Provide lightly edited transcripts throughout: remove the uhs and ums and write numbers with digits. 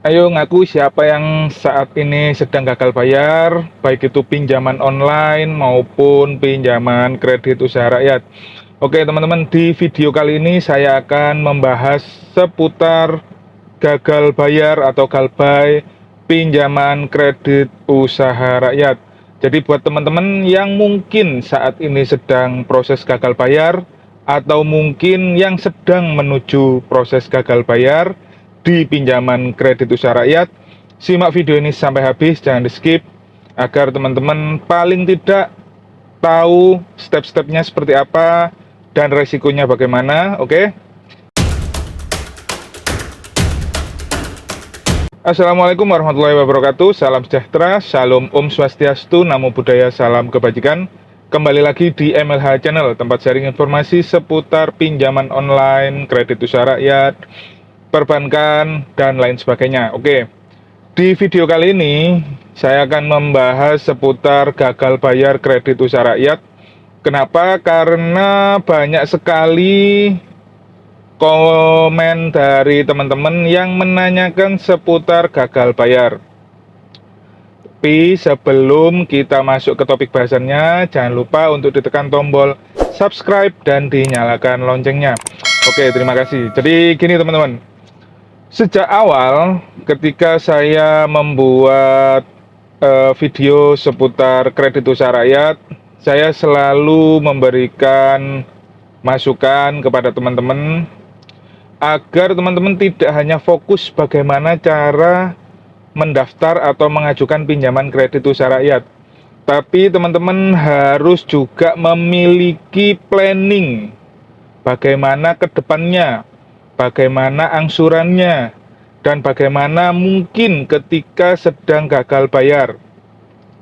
Ayo ngaku siapa yang saat ini sedang gagal bayar, baik itu pinjaman online maupun pinjaman kredit usaha rakyat. Oke teman-teman, di video kali ini saya akan membahas seputar gagal bayar atau galbay pinjaman kredit usaha rakyat. Jadi buat teman-teman yang mungkin saat ini sedang proses gagal bayar atau mungkin yang sedang menuju proses gagal bayar di pinjaman kredit usaha rakyat, simak video ini sampai habis, jangan di skip agar teman-teman paling tidak tahu step-stepnya seperti apa dan resikonya bagaimana. Oke. Assalamualaikum warahmatullahi wabarakatuh. Salam sejahtera, Shalom, Om Swastiastu, Namo Buddhaya, Salam Kebajikan. Kembali lagi di MLH Channel, tempat sharing informasi seputar pinjaman online, kredit usaha rakyat, perbankan, dan lain sebagainya. Oke, di video kali ini saya akan membahas seputar gagal bayar kredit usaha rakyat. Kenapa? Karena banyak sekali komen dari teman-teman yang menanyakan seputar gagal bayar. Tapi sebelum kita masuk ke topik bahasannya, jangan lupa untuk ditekan tombol subscribe dan dinyalakan loncengnya. Oke, terima kasih. Jadi gini teman-teman, sejak awal ketika saya membuat video seputar kredit usaha rakyat, saya selalu memberikan masukan kepada teman-teman agar teman-teman tidak hanya fokus bagaimana cara mendaftar atau mengajukan pinjaman kredit usaha rakyat, tapi teman-teman harus juga memiliki planning bagaimana ke depannya, bagaimana angsurannya, dan bagaimana mungkin ketika sedang gagal bayar.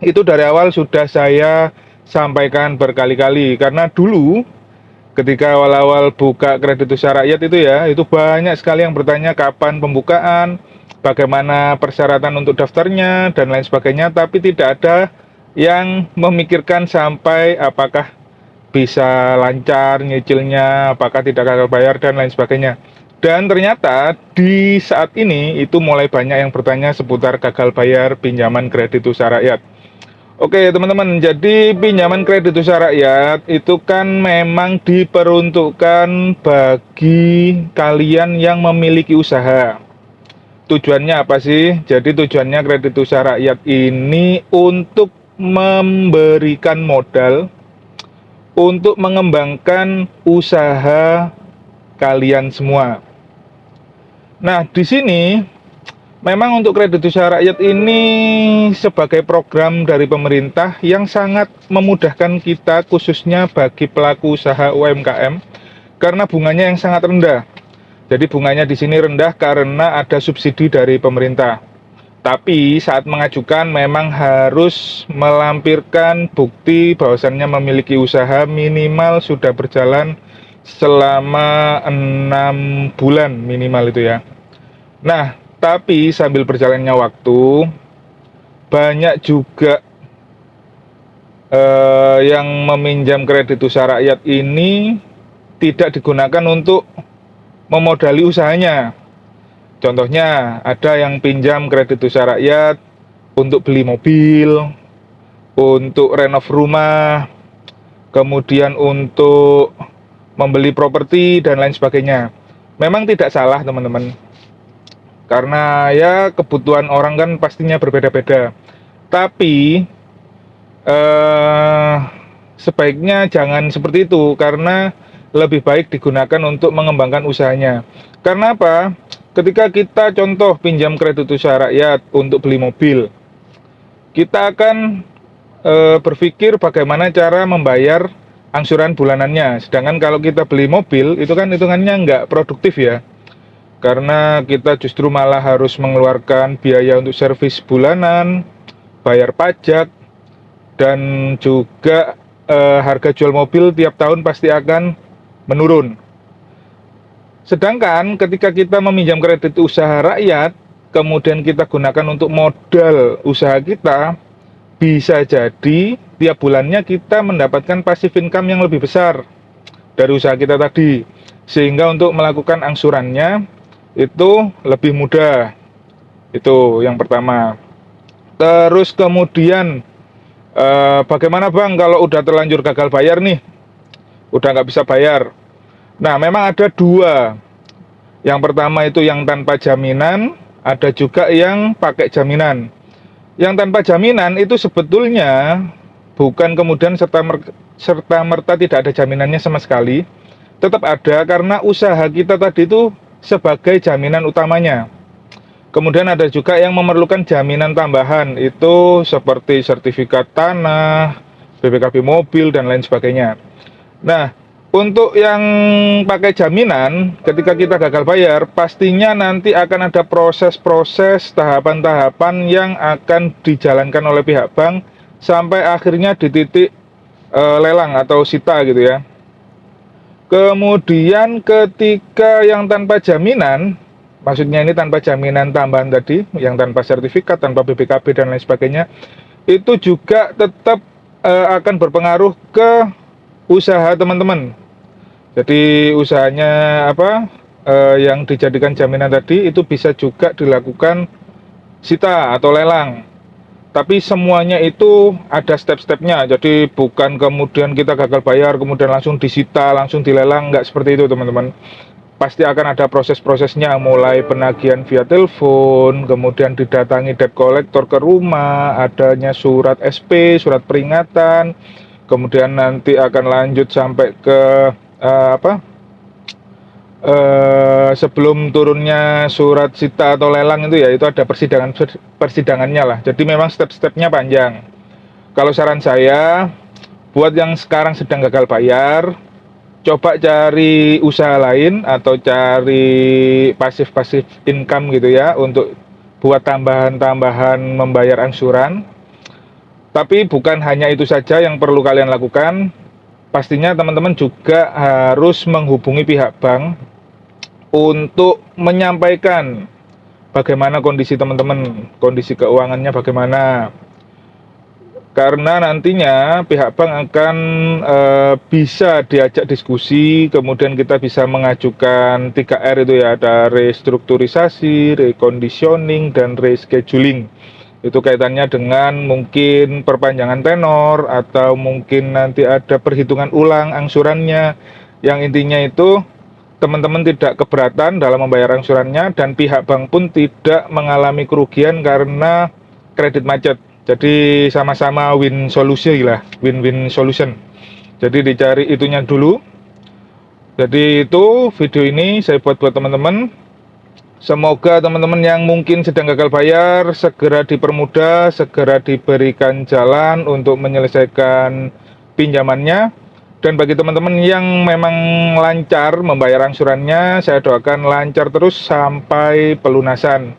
Itu dari awal sudah saya sampaikan berkali-kali, karena dulu ketika awal-awal buka kredit usaha rakyat itu banyak sekali yang bertanya kapan pembukaan, bagaimana persyaratan untuk daftarnya, dan lain sebagainya, tapi tidak ada yang memikirkan sampai apakah bisa lancar nyicilnya, apakah tidak gagal bayar, dan lain sebagainya. Dan ternyata di saat ini itu mulai banyak yang bertanya seputar gagal bayar pinjaman kredit usaha rakyat. Oke teman-teman, jadi pinjaman kredit usaha rakyat itu kan memang diperuntukkan bagi kalian yang memiliki usaha. Tujuannya apa sih? Jadi tujuannya kredit usaha rakyat ini untuk memberikan modal untuk mengembangkan usaha kalian semua. Nah, di sini memang untuk kredit usaha rakyat ini sebagai program dari pemerintah yang sangat memudahkan kita, khususnya bagi pelaku usaha UMKM, karena bunganya yang sangat rendah. Jadi bunganya di sini rendah karena ada subsidi dari pemerintah. Tapi saat mengajukan memang harus melampirkan bukti bahwasannya memiliki usaha minimal sudah berjalan selama 6 bulan minimal itu ya. Nah, tapi sambil berjalannya waktu, banyak juga yang meminjam kredit usaha rakyat ini tidak digunakan untuk memodali usahanya. Contohnya, ada yang pinjam kredit usaha rakyat untuk beli mobil, untuk renov rumah, kemudian untuk membeli properti, dan lain sebagainya. Memang tidak salah teman-teman, karena ya kebutuhan orang kan pastinya berbeda-beda. Tapi sebaiknya jangan seperti itu, karena lebih baik digunakan untuk mengembangkan usahanya. Karena apa? Ketika kita contoh pinjam kredit usaha rakyat untuk beli mobil, kita akan berpikir bagaimana cara membayar angsuran bulanannya. Sedangkan kalau kita beli mobil, itu kan hitungannya nggak produktif ya. Karena kita justru malah harus mengeluarkan biaya untuk servis bulanan, bayar pajak, dan juga harga jual mobil tiap tahun pasti akan menurun. Sedangkan ketika kita meminjam kredit usaha rakyat, kemudian kita gunakan untuk modal usaha kita, bisa jadi tiap bulannya kita mendapatkan passive income yang lebih besar dari usaha kita tadi. Sehingga untuk melakukan angsurannya itu lebih mudah. Itu yang pertama. Terus kemudian bagaimana Bang kalau udah terlanjur gagal bayar nih, udah nggak bisa bayar? Nah, memang ada dua. Yang pertama itu yang tanpa jaminan, ada juga yang pakai jaminan. Yang tanpa jaminan itu sebetulnya bukan kemudian serta merta tidak ada jaminannya sama sekali, tetap ada karena usaha kita tadi itu sebagai jaminan utamanya. Kemudian ada juga yang memerlukan jaminan tambahan, itu seperti sertifikat tanah, BPKB mobil, dan lain sebagainya. Nah, untuk yang pakai jaminan, ketika kita gagal bayar, pastinya nanti akan ada proses-proses, tahapan-tahapan yang akan dijalankan oleh pihak bank sampai akhirnya di titik lelang atau sita gitu ya. Kemudian ketika yang tanpa jaminan, maksudnya ini tanpa jaminan tambahan tadi, yang tanpa sertifikat, tanpa BPKB dan lain sebagainya, itu juga tetap akan berpengaruh ke usaha teman-teman. Jadi usahanya apa yang dijadikan jaminan tadi itu bisa juga dilakukan sita atau lelang. Tapi semuanya itu ada step-stepnya. Jadi bukan kemudian kita gagal bayar kemudian langsung disita, langsung dilelang, nggak seperti itu teman-teman. Pasti akan ada proses-prosesnya, mulai penagihan via telepon, kemudian didatangi debt collector ke rumah, adanya surat SP, surat peringatan, kemudian nanti akan lanjut sampai ke sebelum turunnya surat sita atau lelang itu ya, itu ada persidangannya lah. Jadi memang step-stepnya panjang. Kalau saran saya, buat yang sekarang sedang gagal bayar, coba cari usaha lain atau cari pasif income gitu ya, untuk buat tambahan-tambahan membayar angsuran. Tapi bukan hanya itu saja yang perlu kalian lakukan. Pastinya teman-teman juga harus menghubungi pihak bank untuk menyampaikan bagaimana kondisi teman-teman, kondisi keuangannya bagaimana. Karena nantinya pihak bank akan bisa diajak diskusi, kemudian kita bisa mengajukan 3R itu ya, ada restrukturisasi, reconditioning, dan rescheduling. Itu kaitannya dengan mungkin perpanjangan tenor, atau mungkin nanti ada perhitungan ulang angsurannya. Yang intinya itu teman-teman tidak keberatan dalam membayar angsurannya, dan pihak bank pun tidak mengalami kerugian karena kredit macet. Jadi sama-sama win solusi lah, win-win solution. Jadi dicari itunya dulu. Jadi itu video ini saya buat teman-teman. Semoga teman-teman yang mungkin sedang gagal bayar segera dipermudah, segera diberikan jalan untuk menyelesaikan pinjamannya. Dan bagi teman-teman yang memang lancar membayar angsurannya, saya doakan lancar terus sampai pelunasan.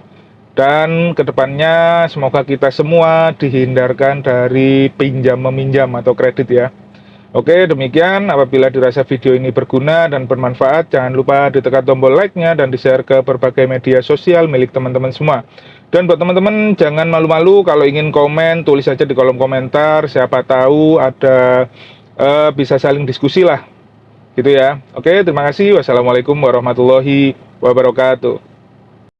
Dan kedepannya semoga kita semua dihindarkan dari pinjam meminjam atau kredit ya. Oke, demikian. Apabila dirasa video ini berguna dan bermanfaat, jangan lupa ditekan tombol like-nya dan di-share ke berbagai media sosial milik teman-teman semua. Dan buat teman-teman, jangan malu-malu kalau ingin komen, tulis saja di kolom komentar. Siapa tahu ada bisa saling diskusi lah, gitu ya. Oke, terima kasih. Wassalamualaikum warahmatullahi wabarakatuh.